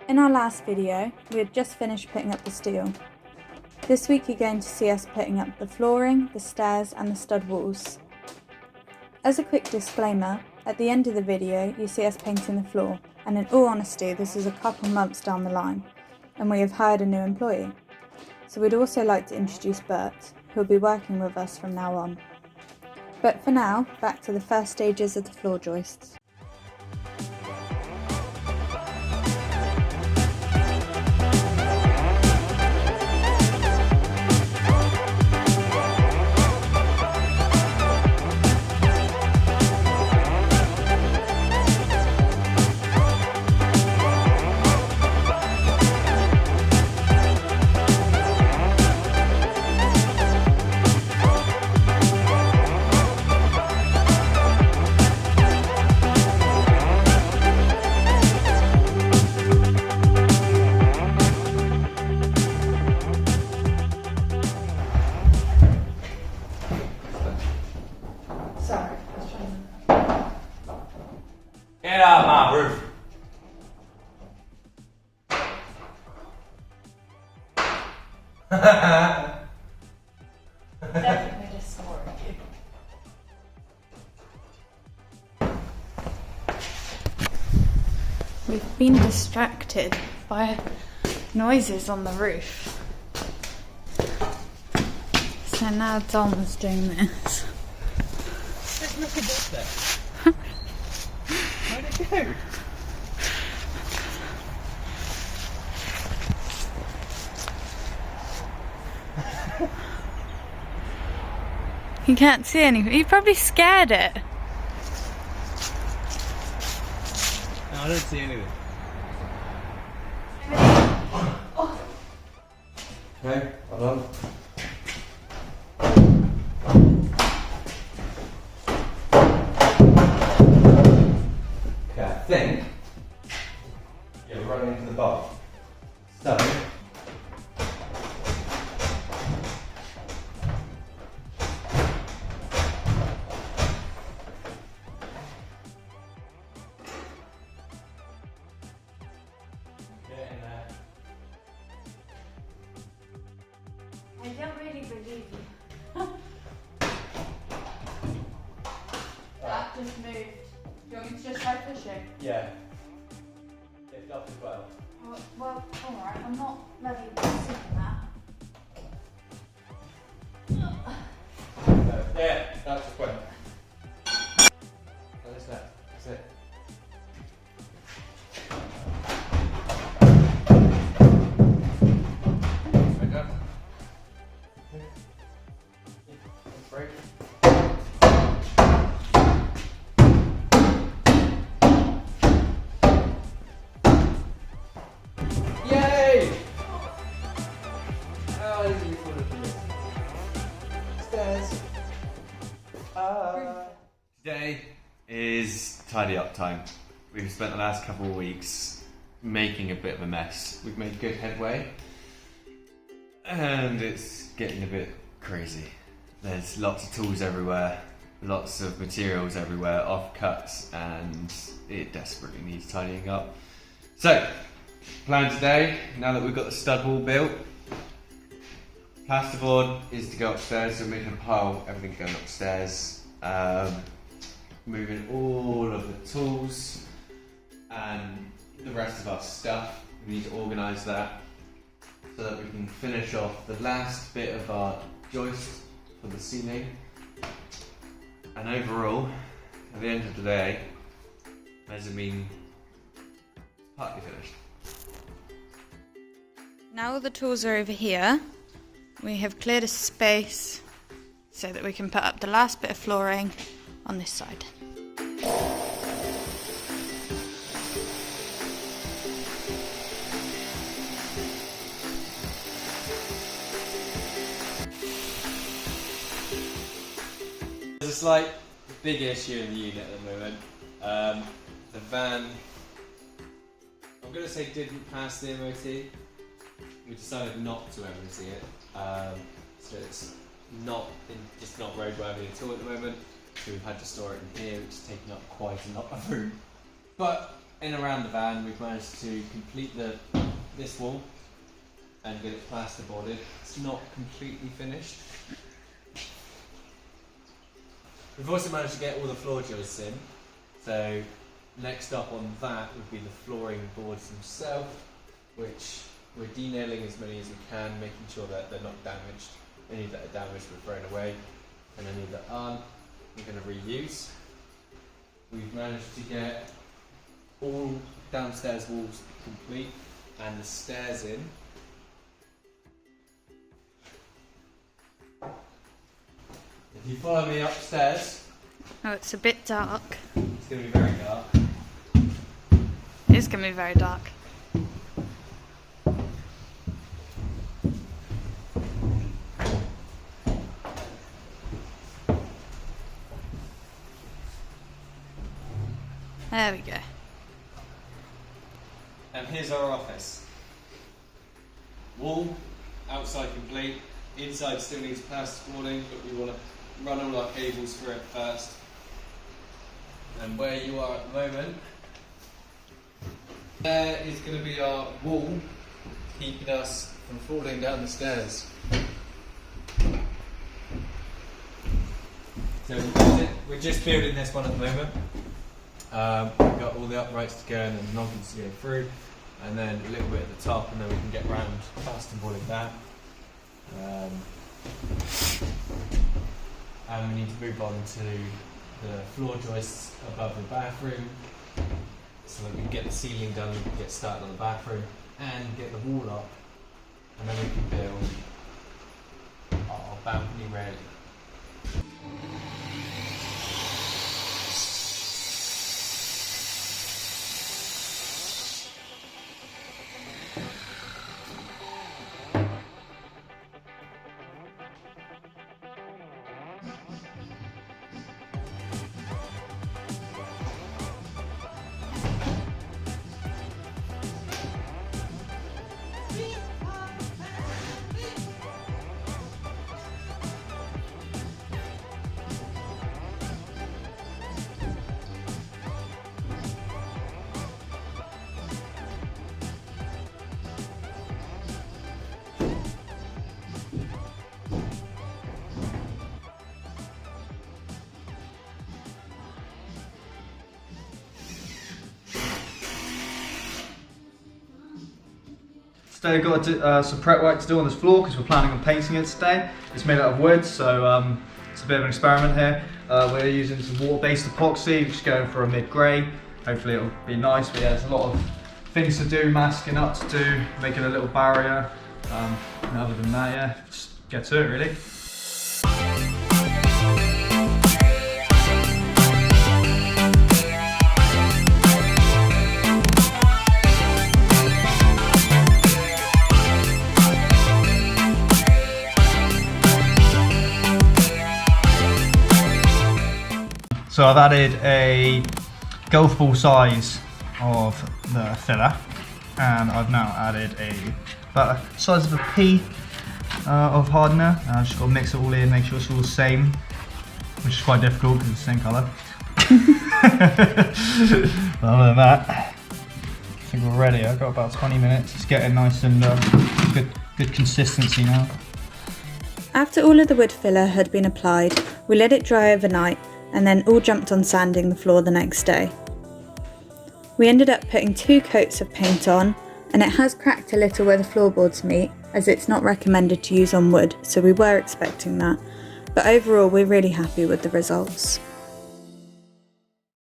In our last video, we had just finished putting up the steel. This week you're going to see us putting up the flooring, the stairs and the stud walls. As a quick disclaimer, at the end of the video you see us painting the floor, and in all honesty this is a couple months down the line and we have hired a new employee. So we'd also like to introduce Bert, who will be working with us from now on. But for now, back to the first stages of the floor joists. Get out my roof. Definitely just scored you. We've been distracted by noises on the roof. So now Dom's doing this. Look at this there. Where'd it go? You can't see anything. You probably scared it. No, I don't see anything. Okay, hold on. Okay, I think you're running into the bar. So, get in there. I don't really believe you. That just moved. Do you want me to just try pushing? Yeah. Lift up as well. Well, alright, I'm not ready to see that. No. Yeah, that's the point. That's that. That's it. Right up. Break. Yay! Oh, I didn't use one of this. Stairs. Today is tidy up time. We've spent the last couple of weeks making a bit of a mess. We've made good headway and it's getting a bit crazy. There's lots of tools everywhere, lots of materials everywhere, offcuts, and it desperately needs tidying up. So, plan today, now that we've got the stud wall built, plasterboard is to go upstairs, so we're making a pile, everything going upstairs. Moving all of the tools and the rest of our stuff. We need to organise that so that we can finish off the last bit of our joist for the ceiling. And overall, at the end of the day, mezzanine partly finished. Now all the tools are over here, we have cleared a space so that we can put up the last bit of flooring on this side. There's a slight big issue in the unit at the moment. The van, I'm going to say didn't pass the MOT. We decided not to MOT it. So it's just not roadworthy at all at the moment. So we've had to store it in here, which is taking up quite a lot of room. But in around the van, we've managed to complete this wall and get it plasterboarded. It's not completely finished. We've also managed to get all the floor joists in. So next up on that would be the flooring boards themselves, which we're denailing as many as we can, making sure that they're not damaged. Any that are damaged we're throwing away, and any that aren't we're going to reuse. We've managed to get all downstairs walls complete and the stairs in. If you follow me upstairs, Oh, it's a bit dark. it's going to be very dark. It's going to be very dark. There we go. And here's our office. Wall, outside complete. Inside still needs plasterboarding, but we want to run all our cables through it first. And where you are at the moment, there is going to be our wall, keeping us from falling down the stairs. So we're just building this one at the moment. We've got all the uprights to go and then noggins to go through, and then a little bit at the top, and then we can get round plasterboarding that. And we need to move on to the floor joists above the bathroom, so that we can get the ceiling done, we can get started on the bathroom, and get the wall up, and then we can build our balcony railing. Today we've got some prep work to do on this floor because we're planning on painting it today. It's made out of wood, so it's a bit of an experiment here. We're using some water-based epoxy, just going for a mid-grey. Hopefully it'll be nice, but yeah, there's a lot of things to do, masking up to do, making a little barrier. And other than that, yeah, just get to it really. So I've added a golf ball size of the filler, and I've now added about the size of a pea of hardener. And I've just got to mix it all in, make sure it's all the same, which is quite difficult because it's the same colour. Other than that, I think we're ready. I've got about 20 minutes. It's getting nice and good consistency now. After all of the wood filler had been applied, we let it dry overnight and then all jumped on sanding the floor the next day. We ended up putting 2 coats of paint on, and it has cracked a little where the floorboards meet, as it's not recommended to use on wood, so we were expecting that. But overall, we're really happy with the results.